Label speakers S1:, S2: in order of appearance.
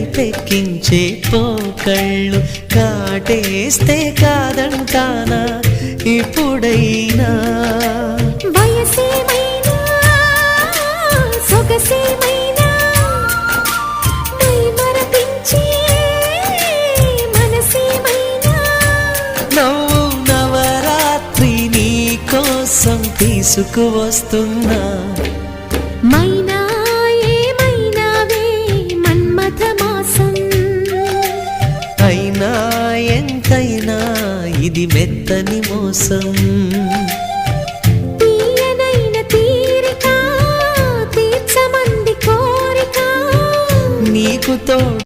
S1: కైపెక్కించే పోకళ్ళు కాటేస్తే కాదంటానా ఇప్పుడైనా
S2: వయసేమైనా సొగసేమైనా మరపించే మనసేమైనా
S1: నవ్వు నవరాత్రి నీ కోసం తీసుకువస్తున్నా
S2: మైనా ఏమైనావే మన్మథ మాసం
S1: అయినా ఎంతైనా ఇది మెత్తని మోసం
S2: తీయనైన తీరిక తీర్చమంది కోరిక
S1: నీకు తోడు